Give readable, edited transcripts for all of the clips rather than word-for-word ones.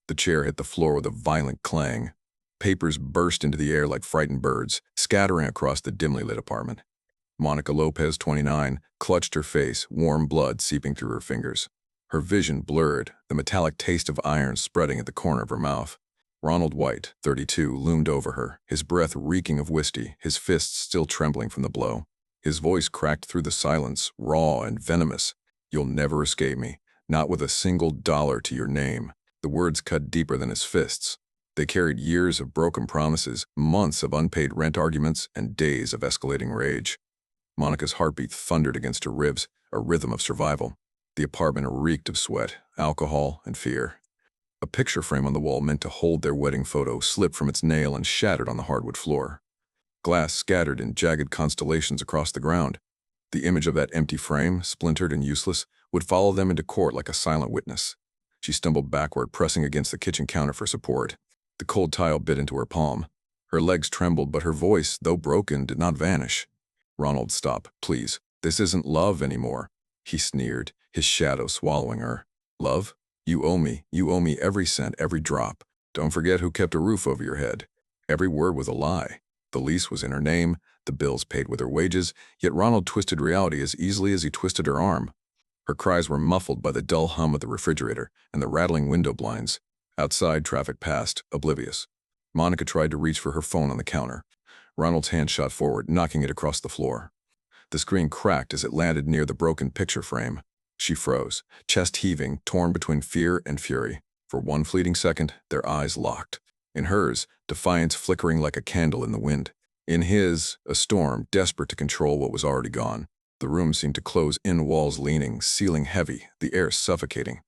The chair hit the floor with a violent clang. Papers burst into the air like frightened birds, scattering across the dimly lit apartment. Monica Lopez, 29, clutched her face, warm blood seeping through her fingers. Her vision blurred, the metallic taste of iron spreading at the corner of her mouth. Ronald White, 32, loomed over her, his breath reeking of whiskey, his fists still trembling from the blow. His voice cracked through the silence, raw and venomous. "You'll never escape me, not with a single dollar to your name." The words cut deeper than his fists. They carried years of broken promises, months of unpaid rent arguments, and days of escalating rage. Monica's heartbeat thundered against her ribs, a rhythm of survival. The apartment reeked of sweat, alcohol, and fear. A picture frame on the wall meant to hold their wedding photo slipped from its nail and shattered on the hardwood floor. Glass scattered in jagged constellations across the ground. The image of that empty frame, splintered and useless, would follow them into court like a silent witness. She stumbled backward, pressing against the kitchen counter for support. The cold tile bit into her palm. Her legs trembled, but her voice, though broken, did not vanish. "Ronald, stop, please. This isn't love anymore," he sneered, his shadow swallowing her. "Love? You owe me. You owe me every cent, every drop. Don't forget who kept a roof over your head." Every word was a lie. The lease was in her name, the bills paid with her wages, yet Ronald twisted reality as easily as he twisted her arm. Her cries were muffled by the dull hum of the refrigerator and the rattling window blinds. Outside, traffic passed, oblivious. Monica tried to reach for her phone on the counter. Ronald's hand shot forward, knocking it across the floor. The screen cracked as it landed near the broken picture frame. She froze, chest heaving, torn between fear and fury. For one fleeting second, their eyes locked. In hers, defiance flickering like a candle in the wind. In his, a storm, desperate to control what was already gone. The room seemed to close in, walls leaning, ceiling heavy, the air suffocating.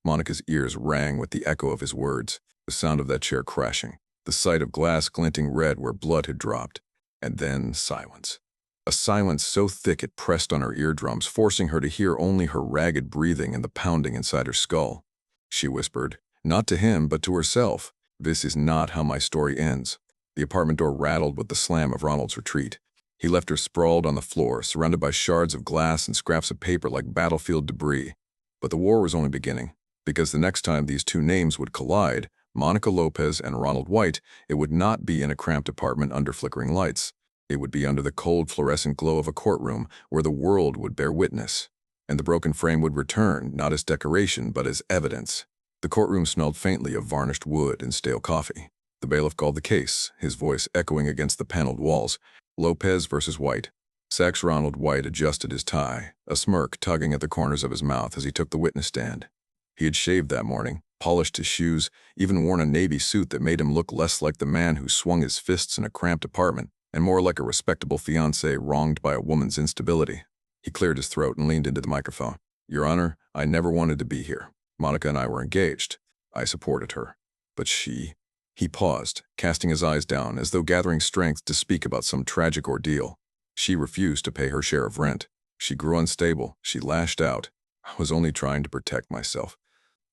Monica's ears rang with the echo of his words, the sound of that chair crashing, the sight of glass glinting red where blood had dropped, and then silence. A silence so thick it pressed on her eardrums, forcing her to hear only her ragged breathing and the pounding inside her skull. She whispered, not to him, but to herself, "This is not how my story ends." The apartment door rattled with the slam of Ronald's retreat. He left her sprawled on the floor, surrounded by shards of glass and scraps of paper like battlefield debris. But the war was only beginning, because the next time these two names would collide, Monica Lopez and Ronald White, it would not be in a cramped apartment under flickering lights. It would be under the cold fluorescent glow of a courtroom where the world would bear witness. And the broken frame would return, not as decoration, but as evidence. The courtroom smelled faintly of varnished wood and stale coffee. The bailiff called the case, his voice echoing against the paneled walls. Lopez versus White. Sax Ronald White adjusted his tie, a smirk tugging at the corners of his mouth as he took the witness stand. He had shaved that morning, polished his shoes, even worn a navy suit that made him look less like the man who swung his fists in a cramped apartment, and more like a respectable fiancé wronged by a woman's instability. He cleared his throat and leaned into the microphone. "Your Honor, I never wanted to be here. Monica and I were engaged. I supported her. But she—" He paused, casting his eyes down as though gathering strength to speak about some tragic ordeal. "She refused to pay her share of rent. She grew unstable. She lashed out. I was only trying to protect myself."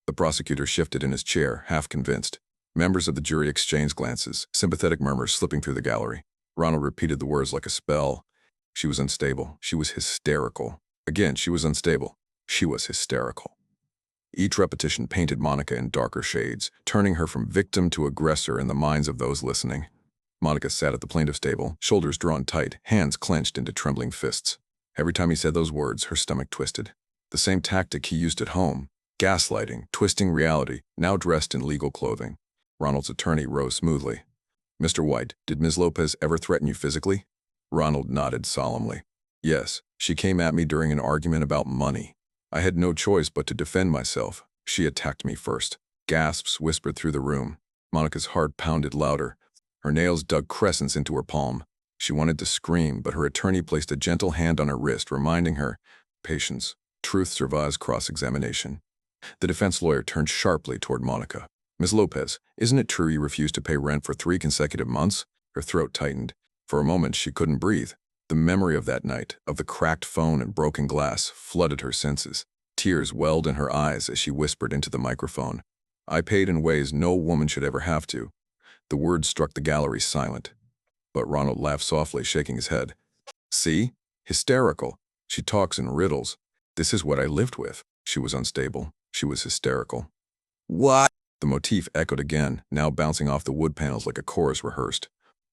The prosecutor shifted in his chair, half convinced. Members of the jury exchanged glances, sympathetic murmurs slipping through the gallery. Ronald repeated the words like a spell. She was unstable. She was hysterical. Again, she was unstable. She was hysterical. Each repetition painted Monica in darker shades, turning her from victim to aggressor in the minds of those listening. Monica sat at the plaintiff's table, shoulders drawn tight, hands clenched into trembling fists. Every time he said those words, her stomach twisted. The same tactic he used at home, gaslighting, twisting reality, now dressed in legal clothing. Ronald's attorney rose smoothly. "Mr. White, did Ms. Lopez ever threaten you physically?" Ronald nodded solemnly. "Yes, she came at me during an argument about money. I had no choice but to defend myself. She attacked me first." Gasps whispered through the room. Monica's heart pounded louder. Her nails dug crescents into her palm. She wanted to scream, but her attorney placed a gentle hand on her wrist, reminding her, "Patience. Truth survives cross-examination." The defense lawyer turned sharply toward Monica. "Ms. Lopez, isn't it true you refused to pay rent for 3 consecutive months?" Her throat tightened. For a moment, she couldn't breathe. The memory of that night, of the cracked phone and broken glass, flooded her senses. Tears welled in her eyes as she whispered into the microphone. "I paid in ways no woman should ever have to." The words struck the gallery silent. But Ronald laughed softly, shaking his head. "See? Hysterical. She talks in riddles. This is what I lived with." She was unstable. She was hysterical. "What?" The motif echoed again, now bouncing off the wood panels like a chorus rehearsed.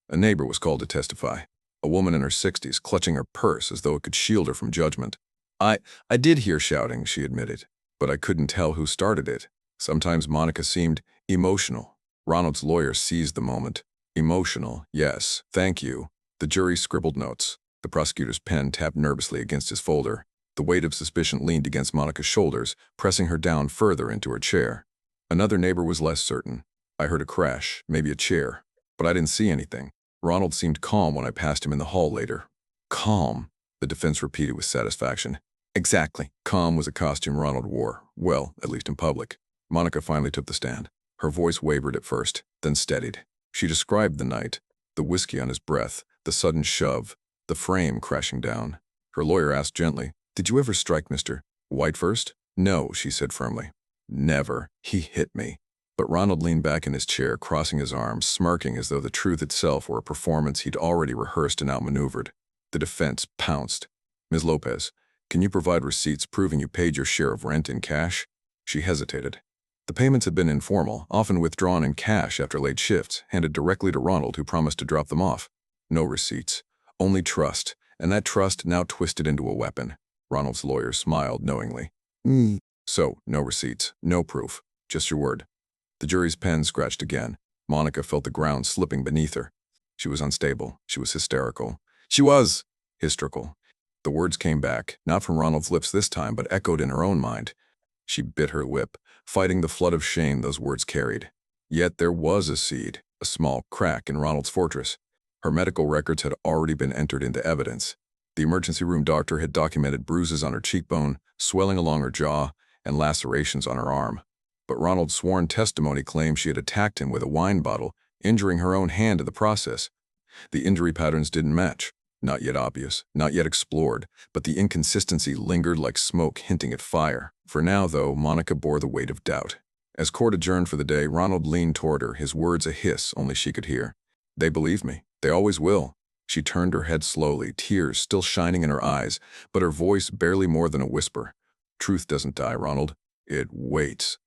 A neighbor was called to testify. A woman in her 60s, clutching her purse as though it could shield her from judgment. I did hear shouting, she admitted, but I couldn't tell who started it. Sometimes Monica seemed emotional. Ronald's lawyer seized the moment. Emotional, yes, thank you. The jury scribbled notes. The prosecutor's pen tapped nervously against his folder. The weight of suspicion leaned against Monica's shoulders, pressing her down further into her chair. Another neighbor was less certain. I heard a crash, maybe a chair, but I didn't see anything. Ronald seemed calm when I passed him in the hall later. Calm, the defense repeated with satisfaction. Exactly. Calm was a costume Ronald wore, well, at least in public. Monica finally took the stand. Her voice wavered at first, then steadied. She described the night, the whiskey on his breath, the sudden shove, the frame crashing down. Her lawyer asked gently, "Did you ever strike Mr. White first?" "No," she said firmly. "Never. He hit me." But Ronald leaned back in his chair, crossing his arms, smirking as though the truth itself were a performance he'd already rehearsed and outmaneuvered. The defense pounced. "Ms. Lopez, can you provide receipts proving you paid your share of rent in cash?" She hesitated. The payments had been informal, often withdrawn in cash after late shifts, handed directly to Ronald, who promised to drop them off. No receipts. Only trust, and that trust now twisted into a weapon. Ronald's lawyer smiled knowingly. So, no receipts, no proof, just your word." The jury's pen scratched again. Monica felt the ground slipping beneath her. She was unstable. She was hysterical. She was hysterical. The words came back, not from Ronald's lips this time, but echoed in her own mind. She bit her lip, fighting the flood of shame those words carried. Yet there was a seed, a small crack in Ronald's fortress. Her medical records had already been entered into evidence. The emergency room doctor had documented bruises on her cheekbone, swelling along her jaw, and lacerations on her arm. But Ronald's sworn testimony claimed she had attacked him with a wine bottle, injuring her own hand in the process. The injury patterns didn't match. Not yet obvious, not yet explored, but the inconsistency lingered like smoke hinting at fire. For now, though, Monica bore the weight of doubt. As court adjourned for the day, Ronald leaned toward her, his words a hiss only she could hear. "They believe me. They always will." She turned her head slowly, tears still shining in her eyes, but her voice barely more than a whisper. "Truth doesn't die, Ronald. It waits."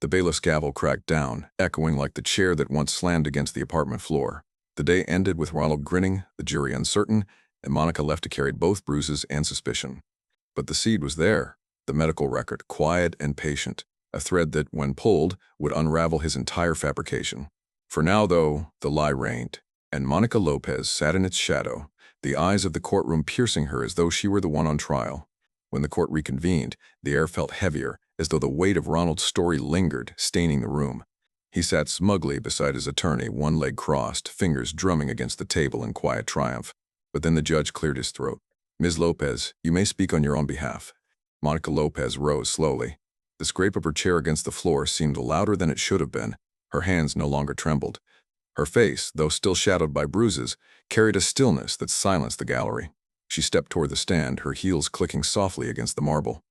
The bailiff's gavel cracked down, echoing like the chair that once slammed against the apartment floor. The day ended with Ronald grinning, the jury uncertain, and Monica left to carry both bruises and suspicion. But the seed was there, the medical record, quiet and patient, a thread that, when pulled, would unravel his entire fabrication. For now, though, the lie reigned, and Monica Lopez sat in its shadow, the eyes of the courtroom piercing her as though she were the one on trial. When the court reconvened, the air felt heavier, as though the weight of Ronald's story lingered, staining the room. He sat smugly beside his attorney, one leg crossed, fingers drumming against the table in quiet triumph. But then the judge cleared his throat. "Ms. Lopez, you may speak on your own behalf." Monica Lopez rose slowly. The scrape of her chair against the floor seemed louder than it should have been. Her hands no longer trembled. Her face, though still shadowed by bruises, carried a stillness that silenced the gallery. She stepped toward the stand, her heels clicking softly against the marble.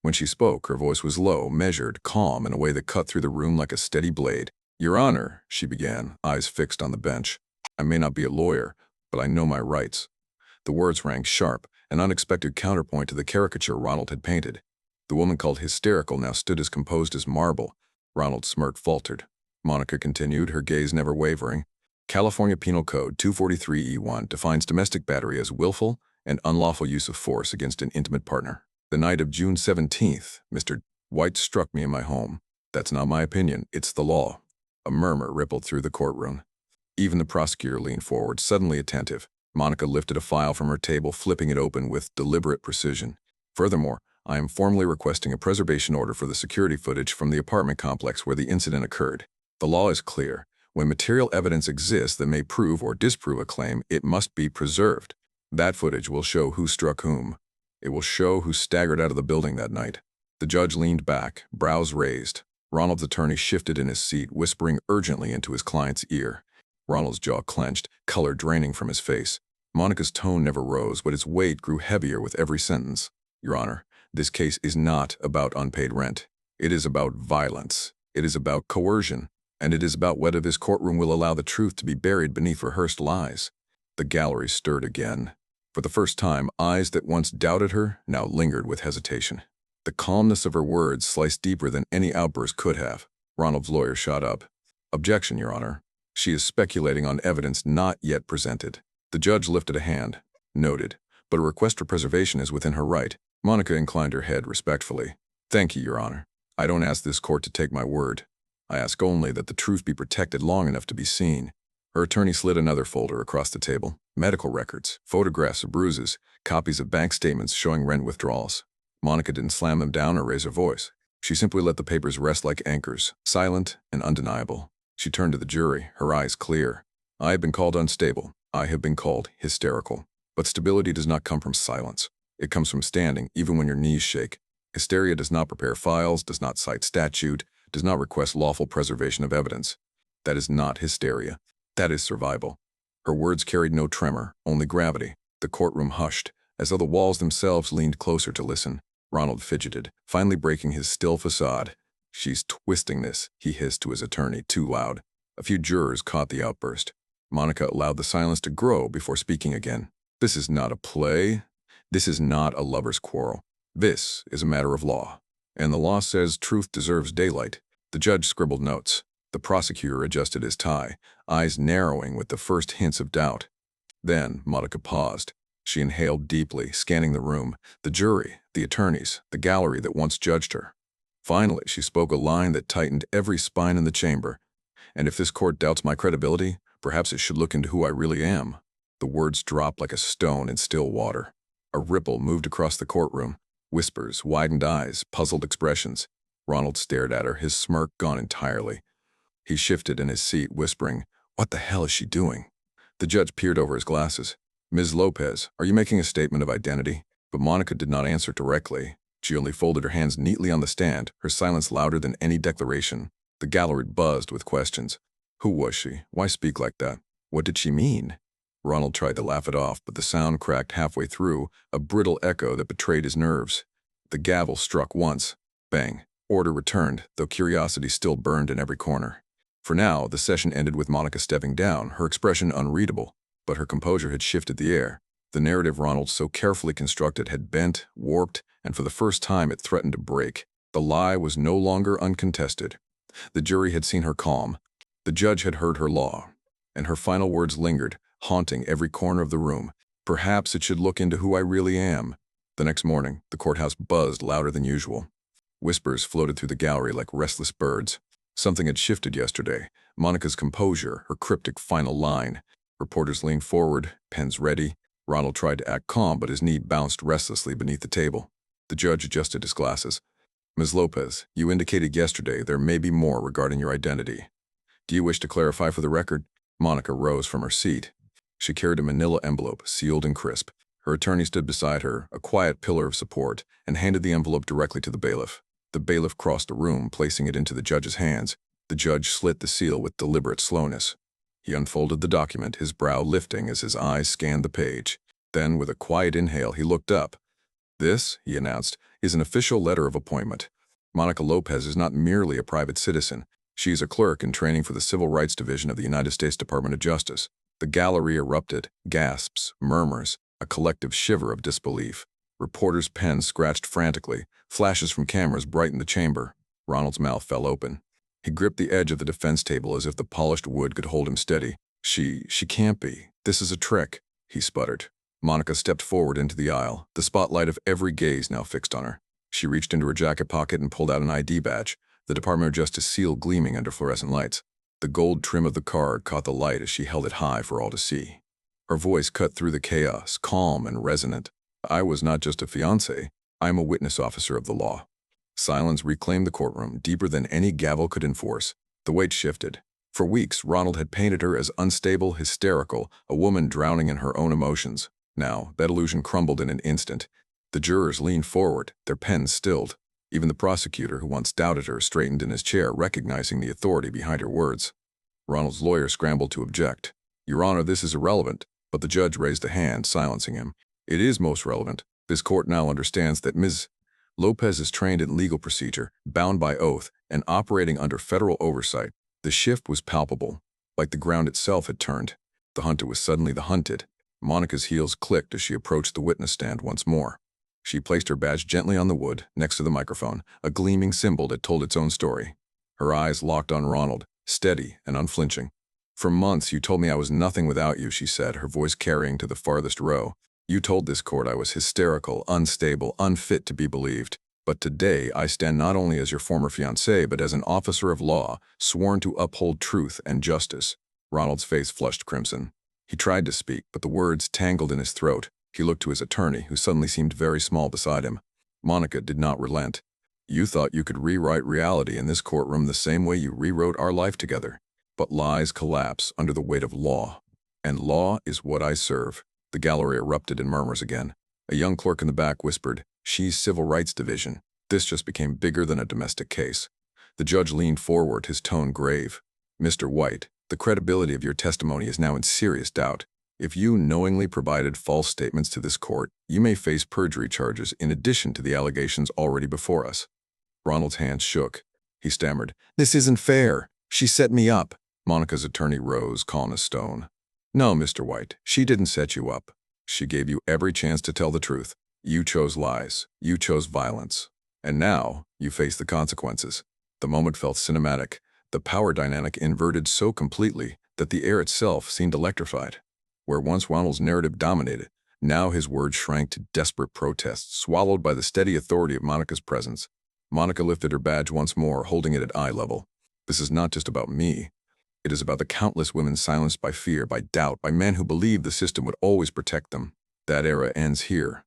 When she spoke, her voice was low, measured, calm in a way that cut through the room like a steady blade. "Your Honor," she began, eyes fixed on the bench. "I may not be a lawyer, but I know my rights." The words rang sharp, an unexpected counterpoint to the caricature Ronald had painted. The woman called Hysterical now stood as composed as marble. Ronald's smirk faltered. Monica continued, her gaze never wavering. "California Penal Code 243E1 defines domestic battery as willful and unlawful use of force against an intimate partner. The night of June 17th, Mr. White struck me in my home. That's not my opinion, it's the law." A murmur rippled through the courtroom. Even the prosecutor leaned forward, suddenly attentive. Monica lifted a file from her table, flipping it open with deliberate precision. "Furthermore, I am formally requesting a preservation order for the security footage from the apartment complex where the incident occurred. The law is clear. When material evidence exists that may prove or disprove a claim, it must be preserved. That footage will show who struck whom. It will show who staggered out of the building that night." The judge leaned back, brows raised. Ronald's attorney shifted in his seat, whispering urgently into his client's ear. Ronald's jaw clenched, color draining from his face. Monica's tone never rose, but its weight grew heavier with every sentence. "Your Honor, this case is not about unpaid rent. It is about violence. It is about coercion. And it is about whether this courtroom will allow the truth to be buried beneath rehearsed lies." The gallery stirred again. For the first time, eyes that once doubted her now lingered with hesitation. The calmness of her words sliced deeper than any outburst could have. Ronald's lawyer shot up. Objection, Your Honor. She is speculating on evidence not yet presented. The judge lifted a hand. Noted. But a request for preservation is within her right. Monica inclined her head respectfully. Thank you, Your Honor. I don't ask this court to take my word. I ask only that the truth be protected long enough to be seen. Her attorney slid another folder across the table. Medical records, photographs of bruises, copies of bank statements showing rent withdrawals. Monica didn't slam them down or raise her voice. She simply let the papers rest like anchors, silent and undeniable. She turned to the jury, her eyes clear. I have been called unstable. I have been called hysterical. But stability does not come from silence. It comes from standing, even when your knees shake. Hysteria does not prepare files, does not cite statute, does not request lawful preservation of evidence. That is not hysteria. That is survival. Her words carried no tremor, only gravity. The courtroom hushed, as though the walls themselves leaned closer to listen. Ronald fidgeted, finally breaking his still facade. She's twisting this, he hissed to his attorney, too loud. A few jurors caught the outburst. Monica allowed the silence to grow before speaking again. This is not a play. This is not a lover's quarrel. This is a matter of law. And the law says truth deserves daylight. The judge scribbled notes. The prosecutor adjusted his tie, eyes narrowing with the first hints of doubt. Then Monica paused. She inhaled deeply, scanning the room, the jury, the attorneys, the gallery that once judged her. Finally, she spoke a line that tightened every spine in the chamber. And if this court doubts my credibility, perhaps it should look into who I really am. The words dropped like a stone in still water. A ripple moved across the courtroom. Whispers, widened eyes, puzzled expressions. Ronald stared at her, his smirk gone entirely. He shifted in his seat, whispering, "What the hell is she doing?" The judge peered over his glasses. "Ms. Lopez, are you making a statement of identity?" But Monica did not answer directly. She only folded her hands neatly on the stand, her silence louder than any declaration. The gallery buzzed with questions. Who was she? Why speak like that? What did she mean? Ronald tried to laugh it off, but the sound cracked halfway through, a brittle echo that betrayed his nerves. The gavel struck once. Bang. Order returned, though curiosity still burned in every corner. For now, the session ended with Monica stepping down, her expression unreadable, but her composure had shifted the air. The narrative Ronald so carefully constructed had bent, warped, and for the first time it threatened to break. The lie was no longer uncontested. The jury had seen her calm. The judge had heard her law. And her final words lingered, haunting every corner of the room. Perhaps it should look into who I really am. The next morning, the courthouse buzzed louder than usual. Whispers floated through the gallery like restless birds. Something had shifted yesterday. Monica's composure, her cryptic final line. Reporters leaned forward, pens ready. Ronald tried to act calm, but his knee bounced restlessly beneath the table. The judge adjusted his glasses. Ms. Lopez, you indicated yesterday there may be more regarding your identity. Do you wish to clarify for the record? Monica rose from her seat. She carried a manila envelope, sealed and crisp. Her attorney stood beside her, a quiet pillar of support, and handed the envelope directly to the bailiff. The bailiff crossed the room, placing it into the judge's hands. The judge slit the seal with deliberate slowness. He unfolded the document, his brow lifting as his eyes scanned the page. Then, with a quiet inhale, he looked up. This, he announced, is an official letter of appointment. Monica Lopez is not merely a private citizen. She is a clerk in training for the Civil Rights Division of the United States Department of Justice. The gallery erupted, gasps, murmurs, a collective shiver of disbelief. Reporters' pens scratched frantically. Flashes from cameras brightened the chamber. Ronald's mouth fell open. He gripped the edge of the defense table as if the polished wood could hold him steady. She can't be. This is a trick, he sputtered. Monica stepped forward into the aisle, the spotlight of every gaze now fixed on her. She reached into her jacket pocket and pulled out an ID badge, the Department of Justice seal gleaming under fluorescent lights. The gold trim of the card caught the light as she held it high for all to see. Her voice cut through the chaos, calm and resonant. I was not just a fiancé. I am a witness officer of the law. Silence reclaimed the courtroom, deeper than any gavel could enforce. The weight shifted. For weeks, Ronald had painted her as unstable, hysterical, a woman drowning in her own emotions. Now, that illusion crumbled in an instant. The jurors leaned forward, their pens stilled. Even the prosecutor, who once doubted her, straightened in his chair, recognizing the authority behind her words. Ronald's lawyer scrambled to object. Your Honor, this is irrelevant. But the judge raised a hand, silencing him. It is most relevant. This court now understands that Ms. Lopez is trained in legal procedure, bound by oath, and operating under federal oversight. The shift was palpable, like the ground itself had turned. The hunter was suddenly the hunted. Monica's heels clicked as she approached the witness stand once more. She placed her badge gently on the wood, next to the microphone, a gleaming symbol that told its own story. Her eyes locked on Ronald, steady and unflinching. "For months you told me I was nothing without you," she said, her voice carrying to the farthest row. "You told this court I was hysterical, unstable, unfit to be believed. But today I stand not only as your former fiancé, but as an officer of law, sworn to uphold truth and justice." Ronald's face flushed crimson. He tried to speak, but the words tangled in his throat. He looked to his attorney, who suddenly seemed very small beside him. Monica did not relent. "You thought you could rewrite reality in this courtroom the same way you rewrote our life together. But lies collapse under the weight of law. And law is what I serve." The gallery erupted in murmurs again. A young clerk in the back whispered, "She's Civil Rights Division." This just became bigger than a domestic case. The judge leaned forward, his tone grave. "Mr. White, the credibility of your testimony is now in serious doubt. If you knowingly provided false statements to this court, you may face perjury charges in addition to the allegations already before us." Ronald's hands shook. He stammered, "This isn't fair. She set me up." Monica's attorney rose, calm as stone. "No, Mr. White, she didn't set you up. She gave you every chance to tell the truth. You chose lies. You chose violence. And now, you face the consequences." The moment felt cinematic. The power dynamic inverted so completely that the air itself seemed electrified. Where once Ronald's narrative dominated, now his words shrank to desperate protests, swallowed by the steady authority of Monica's presence. Monica lifted her badge once more, holding it at eye level. "This is not just about me. It is about the countless women silenced by fear, by doubt, by men who believed the system would always protect them. That era ends here."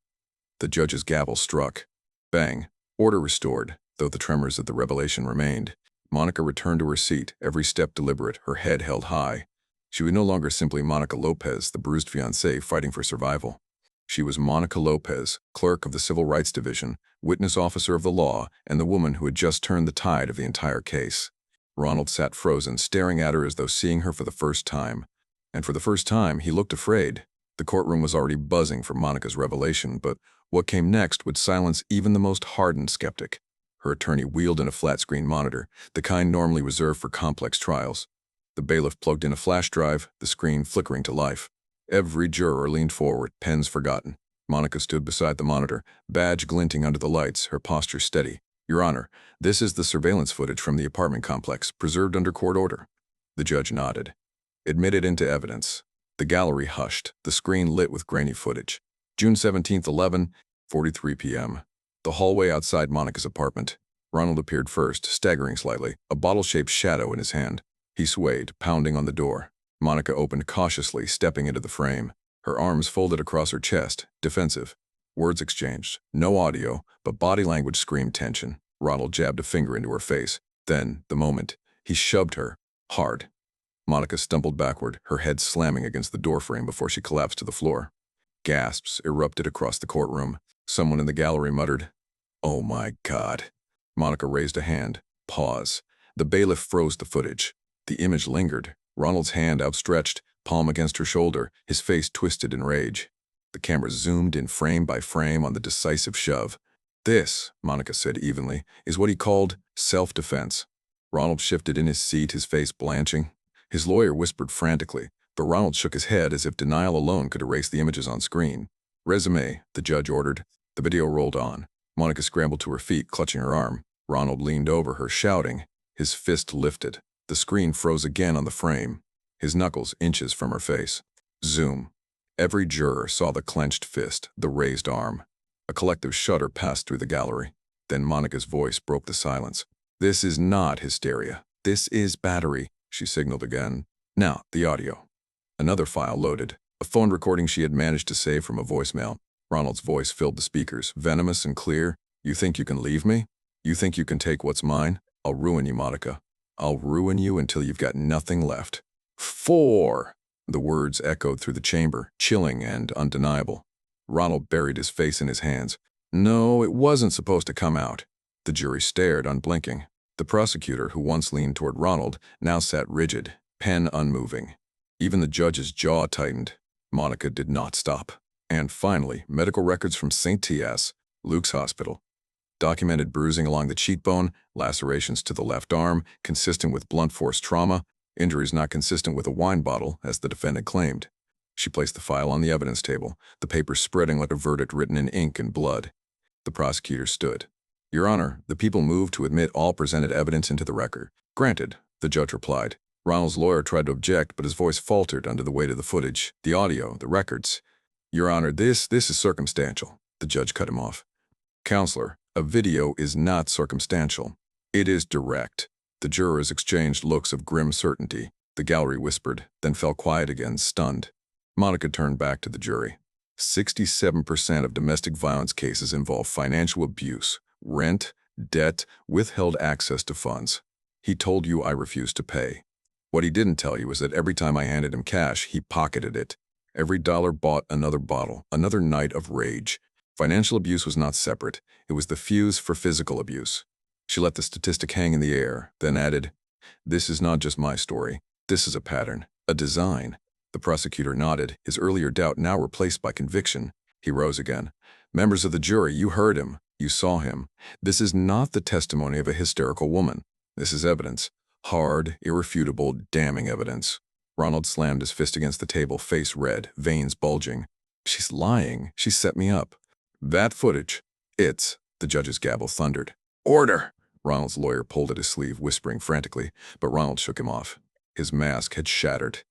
The judge's gavel struck. Bang. Order restored, though the tremors of the revelation remained. Monica returned to her seat, every step deliberate, her head held high. She was no longer simply Monica Lopez, the bruised fiancée fighting for survival. She was Monica Lopez, clerk of the Civil Rights Division, witness officer of the law, and the woman who had just turned the tide of the entire case. Ronald sat frozen, staring at her as though seeing her for the first time. And for the first time, he looked afraid. The courtroom was already buzzing for Monica's revelation, but what came next would silence even the most hardened skeptic. Her attorney wheeled in a flat-screen monitor, the kind normally reserved for complex trials. The bailiff plugged in a flash drive, the screen flickering to life. Every juror leaned forward, pens forgotten. Monica stood beside the monitor, badge glinting under the lights, her posture steady. "Your Honor, this is the surveillance footage from the apartment complex, preserved under court order." The judge nodded. "Admitted into evidence." The gallery hushed, the screen lit with grainy footage. June 17th, 11:43 p.m. The hallway outside Monica's apartment. Ronald appeared first, staggering slightly, a bottle-shaped shadow in his hand. He swayed, pounding on the door. Monica opened cautiously, stepping into the frame. Her arms folded across her chest, defensive. Words exchanged. No audio, but body language screamed tension. Ronald jabbed a finger into her face. Then, the moment, he shoved her, hard. Monica stumbled backward, her head slamming against the doorframe before she collapsed to the floor. Gasps erupted across the courtroom. Someone in the gallery muttered, "Oh my God." Monica raised a hand. Pause. The bailiff froze the footage. The image lingered, Ronald's hand outstretched, palm against her shoulder, his face twisted in rage. The camera zoomed in frame by frame on the decisive shove. "This," Monica said evenly, "is what he called self-defense." Ronald shifted in his seat, his face blanching. His lawyer whispered frantically, but Ronald shook his head as if denial alone could erase the images on screen. "Resume," the judge ordered. The video rolled on. Monica scrambled to her feet, clutching her arm. Ronald leaned over her, shouting. His fist lifted. The screen froze again on the frame, his knuckles inches from her face. Zoom. Every juror saw the clenched fist, the raised arm. A collective shudder passed through the gallery. Then Monica's voice broke the silence. "This is not hysteria. This is battery," she signaled again. "Now, the audio." Another file loaded, a phone recording she had managed to save from a voicemail. Ronald's voice filled the speakers, venomous and clear. "You think you can leave me? You think you can take what's mine? I'll ruin you, Monica. I'll ruin you until you've got nothing left." 4. The words echoed through the chamber, chilling and undeniable. Ronald buried his face in his hands. No, it wasn't supposed to come out. The jury stared, unblinking. The prosecutor, who once leaned toward Ronald, now sat rigid, pen unmoving. Even the judge's jaw tightened. Monica did not stop. And finally, medical records from St. T.S., Luke's hospital. Documented bruising along the cheekbone, lacerations to the left arm, consistent with blunt force trauma, injuries not consistent with a wine bottle, as the defendant claimed. She placed the file on the evidence table, the paper spreading like a verdict written in ink and blood. The prosecutor stood. Your Honor, the people moved to admit all presented evidence into the record. Granted, the judge replied. Ronald's lawyer tried to object, but his voice faltered under the weight of the footage, the audio, the records. Your Honor, this is circumstantial. The judge cut him off. Counselor, a video is not circumstantial. It is direct. The jurors exchanged looks of grim certainty. The gallery whispered, then fell quiet again, stunned. Monica turned back to the jury. 67% of domestic violence cases involve financial abuse, rent, debt, withheld access to funds. He told you I refused to pay. What he didn't tell you is that every time I handed him cash, he pocketed it. Every dollar bought another bottle, another night of rage. Financial abuse was not separate. It was the fuse for physical abuse. She let the statistic hang in the air, then added, "This is not just my story. This is a pattern, a design." The prosecutor nodded, his earlier doubt now replaced by conviction. He rose again. "Members of the jury, you heard him. You saw him. This is not the testimony of a hysterical woman. This is evidence. Hard, irrefutable, damning evidence." Ronald slammed his fist against the table, face red, veins bulging. "She's lying. She set me up." "That footage. The judge's gavel thundered. "Order!" Ronald's lawyer pulled at his sleeve, whispering frantically, but Ronald shook him off. His mask had shattered.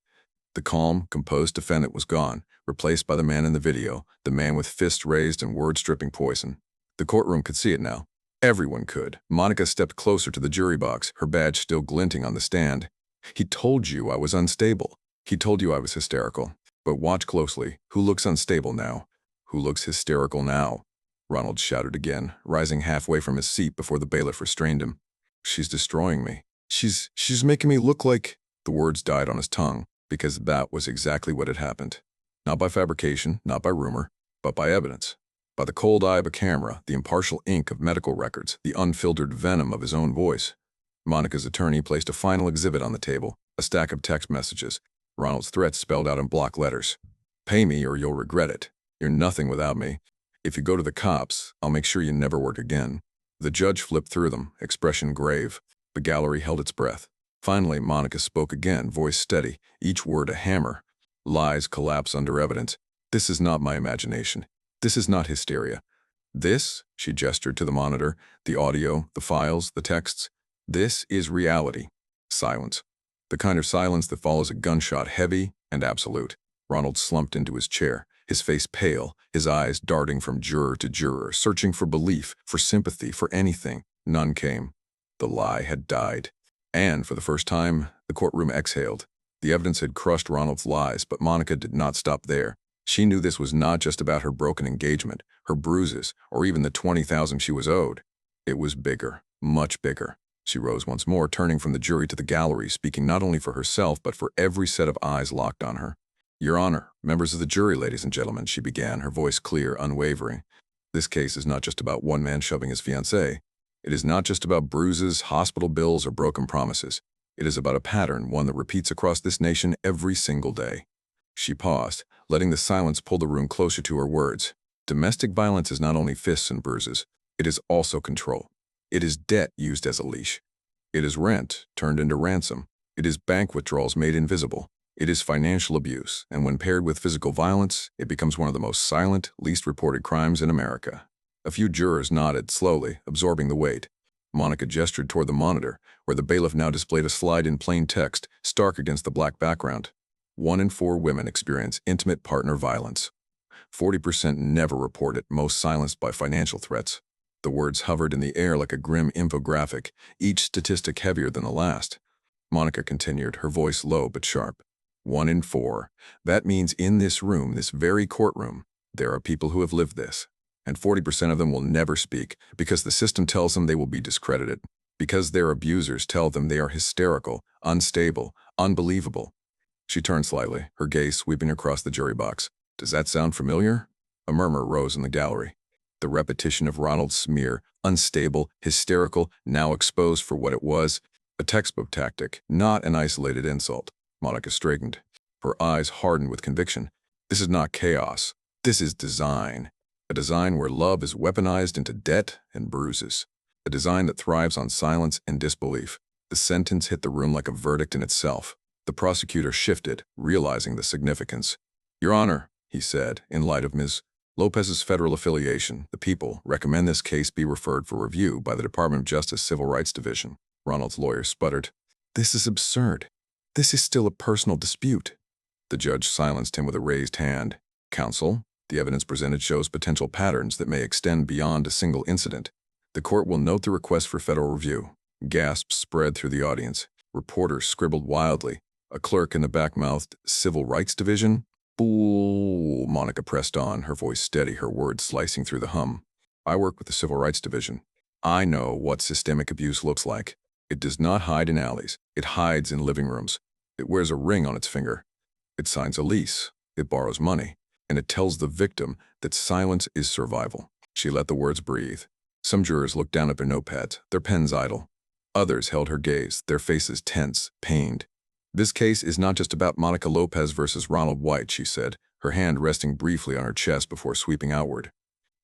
The calm, composed defendant was gone, replaced by the man in the video, the man with fists raised and words dripping poison. The courtroom could see it now. Everyone could. Monica stepped closer to the jury box, her badge still glinting on the stand. "He told you I was unstable. He told you I was hysterical. But watch closely. Who looks unstable now? Who looks hysterical now?" Ronald shouted again, rising halfway from his seat before the bailiff restrained him. "She's destroying me. She's making me look like—" The words died on his tongue, because that was exactly what had happened. Not by fabrication, not by rumor, but by evidence. By the cold eye of a camera, the impartial ink of medical records, the unfiltered venom of his own voice. Monica's attorney placed a final exhibit on the table, a stack of text messages. Ronald's threats spelled out in block letters. "Pay me or you'll regret it. You're nothing without me. If you go to the cops, I'll make sure you never work again." The judge flipped through them, expression grave. The gallery held its breath. Finally, Monica spoke again, voice steady, each word a hammer. Lies collapse under evidence. "This is not my imagination. This is not hysteria. This," she gestured to the monitor, the audio, the files, the texts, "this is reality." Silence. The kind of silence that follows a gunshot, heavy and absolute. Ronald slumped into his chair, his face pale, his eyes darting from juror to juror, searching for belief, for sympathy, for anything. None came. The lie had died. And, for the first time, the courtroom exhaled. The evidence had crushed Ronald's lies, but Monica did not stop there. She knew this was not just about her broken engagement, her bruises, or even the $20,000 she was owed. It was bigger, much bigger. She rose once more, turning from the jury to the gallery, speaking not only for herself, but for every set of eyes locked on her. "Your Honor, members of the jury, ladies and gentlemen," she began, her voice clear, unwavering. "This case is not just about one man shoving his fiancée. It is not just about bruises, hospital bills, or broken promises. It is about a pattern, one that repeats across this nation every single day." She paused, letting the silence pull the room closer to her words. Domestic violence is not only fists and bruises. It is also control. It is debt used as a leash. It is rent turned into ransom. It is bank withdrawals made invisible. It is financial abuse, and when paired with physical violence, it becomes one of the most silent, least reported crimes in America. A few jurors nodded, slowly, absorbing the weight. Monica gestured toward the monitor, where the bailiff now displayed a slide in plain text, stark against the black background. 1 in 4 women experience intimate partner violence. 40% never report it, most silenced by financial threats. The words hovered in the air like a grim infographic, each statistic heavier than the last. Monica continued, her voice low but sharp. 1 in 4. That means in this room, this very courtroom, there are people who have lived this. And 40% of them will never speak, because the system tells them they will be discredited. Because their abusers tell them they are hysterical, unstable, unbelievable. She turned slightly, her gaze sweeping across the jury box. "Does that sound familiar?" A murmur rose in the gallery. The repetition of Ronald's smear, unstable, hysterical, now exposed for what it was, a textbook tactic, not an isolated insult. Monica straightened. Her eyes hardened with conviction. This is not chaos. This is design. A design where love is weaponized into debt and bruises. A design that thrives on silence and disbelief. The sentence hit the room like a verdict in itself. The prosecutor shifted, realizing the significance. "Your Honor," he said, in light of Ms. Lopez's federal affiliation, the people, recommend this case be referred for review by the Department of Justice Civil Rights Division. Ronald's lawyer sputtered. This is absurd. This is still a personal dispute. The judge silenced him with a raised hand. Counsel, the evidence presented shows potential patterns that may extend beyond a single incident. The court will note the request for federal review. Gasps spread through the audience. Reporters scribbled wildly. A clerk in the back mouthed, Civil Rights Division? Bull, Monica pressed on, her voice steady, her words slicing through the hum. I work with the Civil Rights Division. I know what systemic abuse looks like. It does not hide in alleys. It hides in living rooms. It wears a ring on its finger. It signs a lease. It borrows money. And it tells the victim that silence is survival. She let the words breathe. Some jurors looked down at their notepads, their pens idle. Others held her gaze, their faces tense, pained. This case is not just about Monica Lopez versus Ronald White, she said, her hand resting briefly on her chest before sweeping outward.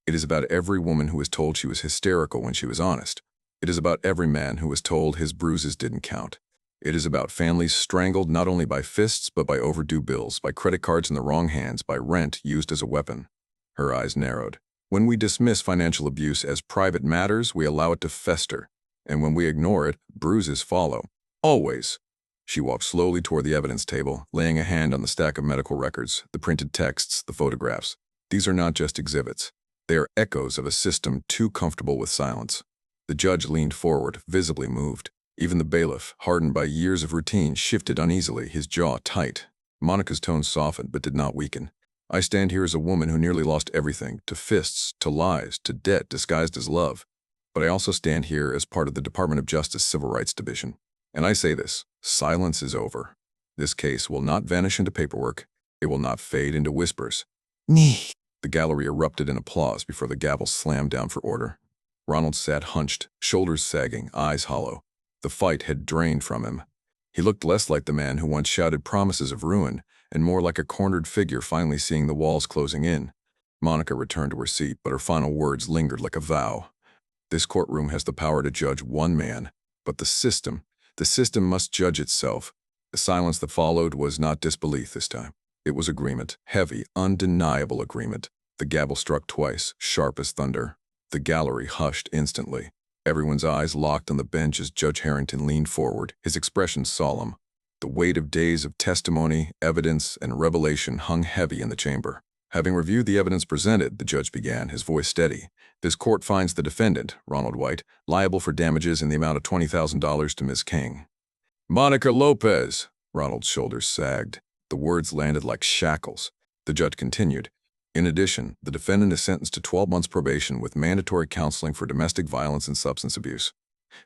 It is about every woman who was told she was hysterical when she was honest. It is about every man who was told his bruises didn't count. It is about families strangled not only by fists but by overdue bills, by credit cards in the wrong hands, by rent used as a weapon. Her eyes narrowed. When we dismiss financial abuse as private matters, we allow it to fester. And when we ignore it, bruises follow. Always. She walked slowly toward the evidence table, laying a hand on the stack of medical records, the printed texts, the photographs. These are not just exhibits. They are echoes of a system too comfortable with silence. The judge leaned forward, visibly moved. Even the bailiff, hardened by years of routine, shifted uneasily, his jaw tight. Monica's tone softened but did not weaken. I stand here as a woman who nearly lost everything, to fists, to lies, to debt disguised as love. But I also stand here as part of the Department of Justice Civil Rights Division. And I say this, silence is over. This case will not vanish into paperwork. It will not fade into whispers. Nee. The gallery erupted in applause before the gavel slammed down for order. Ronald sat hunched, shoulders sagging, eyes hollow. The fight had drained from him. He looked less like the man who once shouted promises of ruin, and more like a cornered figure finally seeing the walls closing in. Monica returned to her seat, but her final words lingered like a vow. This courtroom has the power to judge one man, but the system must judge itself. The silence that followed was not disbelief this time. It was agreement, heavy, undeniable agreement. The gavel struck twice, sharp as thunder. The gallery hushed instantly. Everyone's eyes locked on the bench as Judge Harrington leaned forward, his expression solemn. The weight of days of testimony, evidence, and revelation hung heavy in the chamber. Having reviewed the evidence presented, the judge began, his voice steady. This court finds the defendant, Ronald White, liable for damages in the amount of $20,000 to Ms. King. Monica Lopez! Ronald's shoulders sagged. The words landed like shackles. The judge continued. In addition, the defendant is sentenced to 12 months probation with mandatory counseling for domestic violence and substance abuse.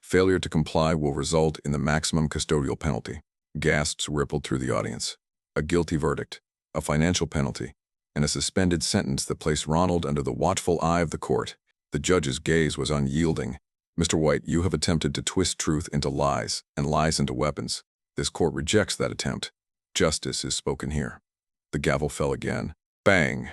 Failure to comply will result in the maximum custodial penalty. Gasps rippled through the audience. A guilty verdict, a financial penalty, and a suspended sentence that placed Ronald under the watchful eye of the court. The judge's gaze was unyielding. Mr. White, you have attempted to twist truth into lies, and lies into weapons. This court rejects that attempt. Justice is spoken here. The gavel fell again. Bang!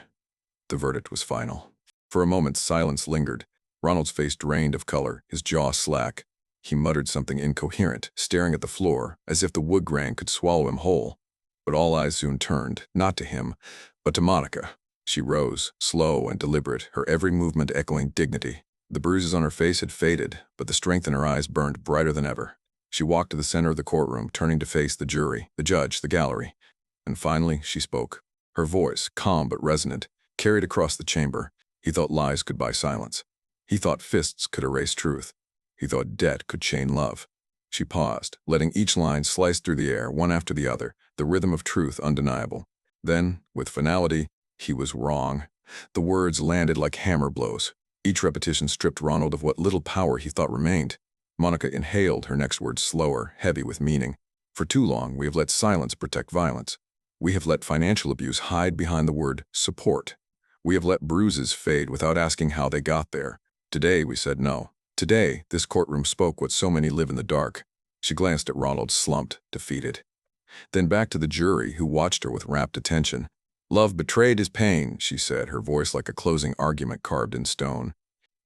The verdict was final. For a moment, silence lingered. Ronald's face drained of color, his jaw slack. He muttered something incoherent, staring at the floor, as if the wood grain could swallow him whole. But all eyes soon turned, not to him, but to Monica. She rose, slow and deliberate, her every movement echoing dignity. The bruises on her face had faded, but the strength in her eyes burned brighter than ever. She walked to the center of the courtroom, turning to face the jury, the judge, the gallery. And finally, she spoke. Her voice, calm but resonant, carried across the chamber. He thought lies could buy silence. He thought fists could erase truth. He thought debt could chain love. She paused, letting each line slice through the air, one after the other, the rhythm of truth undeniable. Then, with finality, he was wrong. The words landed like hammer blows. Each repetition stripped Ronald of what little power he thought remained. Monica inhaled her next words slower, heavy with meaning. For too long, we have let silence protect violence. We have let financial abuse hide behind the word support. We have let bruises fade without asking how they got there. Today, we said no. Today, this courtroom spoke what so many live in the dark. She glanced at Ronald, slumped, defeated. Then back to the jury, who watched her with rapt attention. Love betrayed his pain, she said, her voice like a closing argument carved in stone.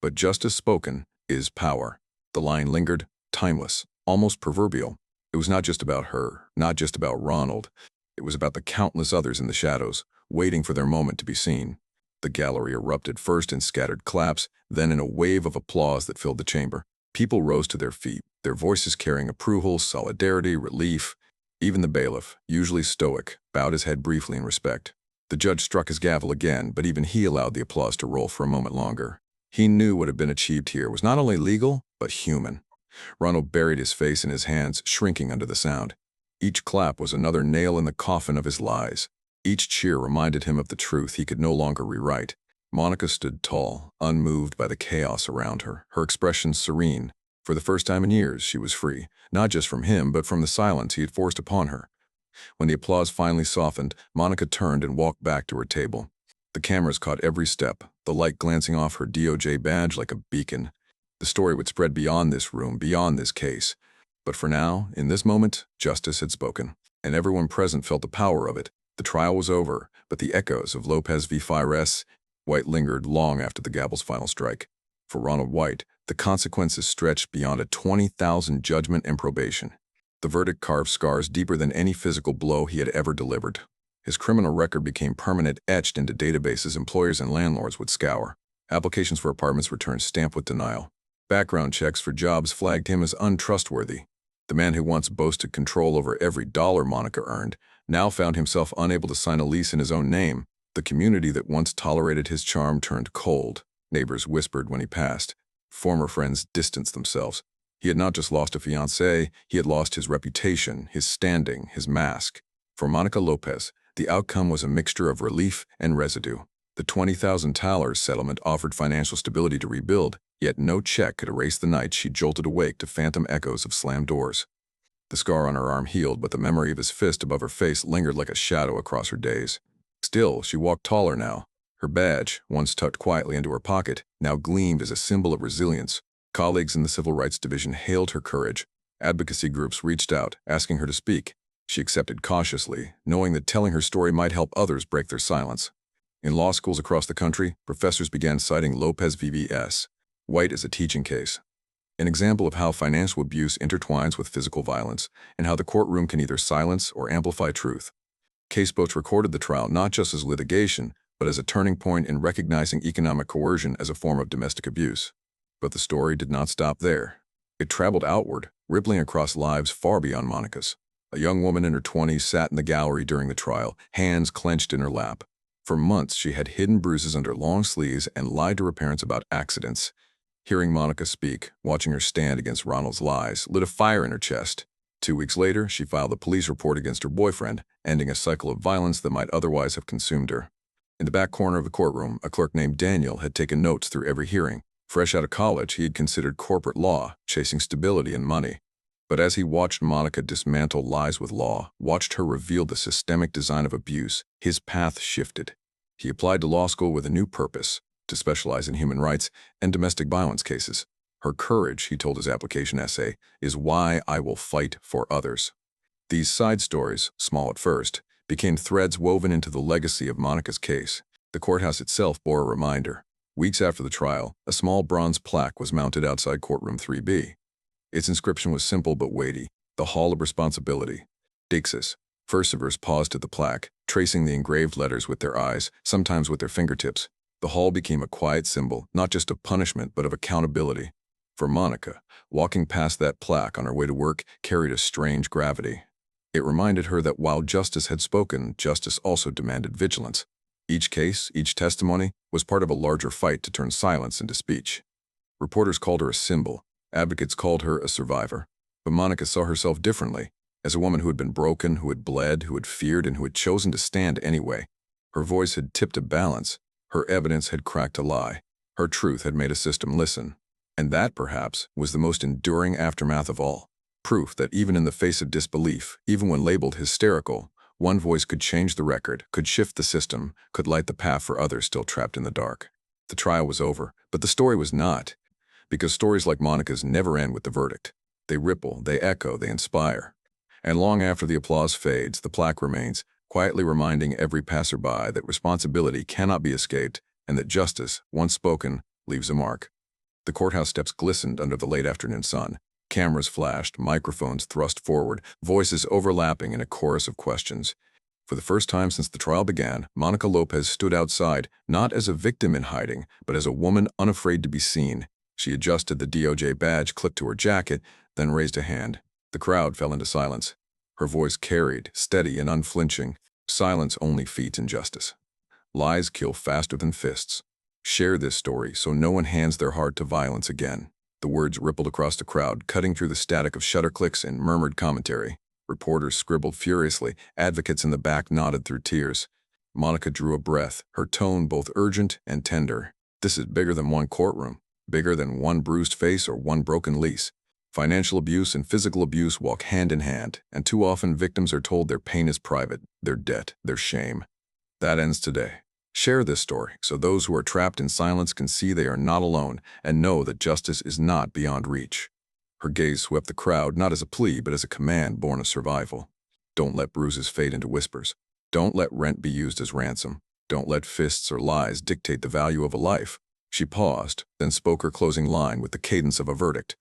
But justice spoken is power. The line lingered, timeless, almost proverbial. It was not just about her, not just about Ronald. It was about the countless others in the shadows, waiting for their moment to be seen. The gallery erupted first in scattered claps, then in a wave of applause that filled the chamber. People rose to their feet, their voices carrying approval, solidarity, relief. Even the bailiff, usually stoic, bowed his head briefly in respect. The judge struck his gavel again, but even he allowed the applause to roll for a moment longer. He knew what had been achieved here was not only legal, but human. Ronald buried his face in his hands, shrinking under the sound. Each clap was another nail in the coffin of his lies. Each cheer reminded him of the truth he could no longer rewrite. Monica stood tall, unmoved by the chaos around her, her expression serene. For the first time in years, she was free, not just from him, but from the silence he had forced upon her. When the applause finally softened, Monica turned and walked back to her table. The cameras caught every step, the light glancing off her DOJ badge like a beacon. The story would spread beyond this room, beyond this case. But for now, in this moment, justice had spoken, and everyone present felt the power of it. The trial was over, but the echoes of Lopez v. Fiancée White lingered long after the gavel's final strike. For Ronald White, the consequences stretched beyond a 20,000 judgment and probation. The verdict carved scars deeper than any physical blow he had ever delivered. His criminal record became permanent, etched into databases employers and landlords would scour. Applications for apartments returned stamped with denial. Background checks for jobs flagged him as untrustworthy. The man who once boasted control over every dollar Monica earned now found himself unable to sign a lease in his own name. The community that once tolerated his charm turned cold. Neighbors whispered when he passed. Former friends distanced themselves. He had not just lost a fiancée, he had lost his reputation, his standing, his mask. For Monica Lopez, the outcome was a mixture of relief and residue. The $20,000 settlement offered financial stability to rebuild, yet no check could erase the night she jolted awake to phantom echoes of slammed doors. The scar on her arm healed, but the memory of his fist above her face lingered like a shadow across her days. Still, she walked taller now. Her badge, once tucked quietly into her pocket, now gleamed as a symbol of resilience. Colleagues in the Civil Rights Division hailed her courage. Advocacy groups reached out, asking her to speak. She accepted cautiously, knowing that telling her story might help others break their silence. In law schools across the country, professors began citing Lopez v. White as a teaching case. An example of how financial abuse intertwines with physical violence, and how the courtroom can either silence or amplify truth. Caseboats recorded the trial not just as litigation, but as a turning point in recognizing economic coercion as a form of domestic abuse. But the story did not stop there. It traveled outward, rippling across lives far beyond Monica's. A young woman in her 20s sat in the gallery during the trial, hands clenched in her lap. For months, she had hidden bruises under long sleeves and lied to her parents about accidents. Hearing Monica speak, watching her stand against Ronald's lies, lit a fire in her chest. 2 weeks later, she filed a police report against her boyfriend, ending a cycle of violence that might otherwise have consumed her. In the back corner of the courtroom, a clerk named Daniel had taken notes through every hearing. Fresh out of college, he had considered corporate law, chasing stability and money. But as he watched Monica dismantle lies with law, watched her reveal the systemic design of abuse, his path shifted. He applied to law school with a new purpose, to specialize in human rights and domestic violence cases. Her courage, he told his application essay, is why I will fight for others. These side stories, small at first, became threads woven into the legacy of Monica's case. The courthouse itself bore a reminder. Weeks after the trial, a small bronze plaque was mounted outside courtroom 3B. Its inscription was simple but weighty, the Hall of Responsibility. Dixis. Fursuivers paused at the plaque, tracing the engraved letters with their eyes, sometimes with their fingertips. The hall became a quiet symbol, not just of punishment, but of accountability. For Monica, walking past that plaque on her way to work carried a strange gravity. It reminded her that while justice had spoken, justice also demanded vigilance. Each case, each testimony, was part of a larger fight to turn silence into speech. Reporters called her a symbol. Advocates called her a survivor. But Monica saw herself differently, as a woman who had been broken, who had bled, who had feared, and who had chosen to stand anyway. Her voice had tipped a balance. Her evidence had cracked a lie. Her truth had made a system listen. And that, perhaps, was the most enduring aftermath of all. Proof that even in the face of disbelief, even when labeled hysterical, one voice could change the record, could shift the system, could light the path for others still trapped in the dark. The trial was over, but the story was not. Because stories like Monica's never end with the verdict. They ripple, they echo, they inspire. And long after the applause fades, the plaque remains, quietly reminding every passerby that responsibility cannot be escaped and that justice, once spoken, leaves a mark. The courthouse steps glistened under the late afternoon sun. Cameras flashed, microphones thrust forward, voices overlapping in a chorus of questions. For the first time since the trial began, Monica Lopez stood outside, not as a victim in hiding, but as a woman unafraid to be seen. She adjusted the DOJ badge clipped to her jacket, then raised a hand. The crowd fell into silence. Her voice carried, steady and unflinching. Silence only feeds injustice. Lies kill faster than fists. Share this story so no one hands their heart to violence again. The words rippled across the crowd, cutting through the static of shutter clicks and murmured commentary. Reporters scribbled furiously. Advocates in the back nodded through tears. Monica drew a breath, her tone both urgent and tender. This is bigger than one courtroom, bigger than one bruised face or one broken lease. Financial abuse and physical abuse walk hand in hand, and too often victims are told their pain is private, their debt, their shame. That ends today. Share this story so those who are trapped in silence can see they are not alone and know that justice is not beyond reach. Her gaze swept the crowd not as a plea but as a command born of survival. Don't let bruises fade into whispers. Don't let rent be used as ransom. Don't let fists or lies dictate the value of a life. She paused, then spoke her closing line with the cadence of a verdict.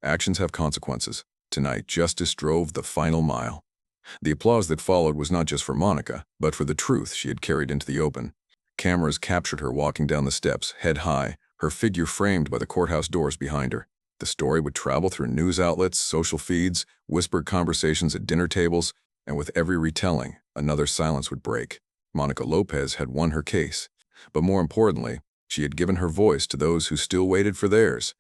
Actions have consequences. Tonight, justice drove the final mile. The applause that followed was not just for Monica, but for the truth she had carried into the open. Cameras captured her walking down the steps, head high, her figure framed by the courthouse doors behind her. The story would travel through news outlets, social feeds, whispered conversations at dinner tables, and with every retelling, another silence would break. Monica Lopez had won her case. But more importantly, she had given her voice to those who still waited for theirs.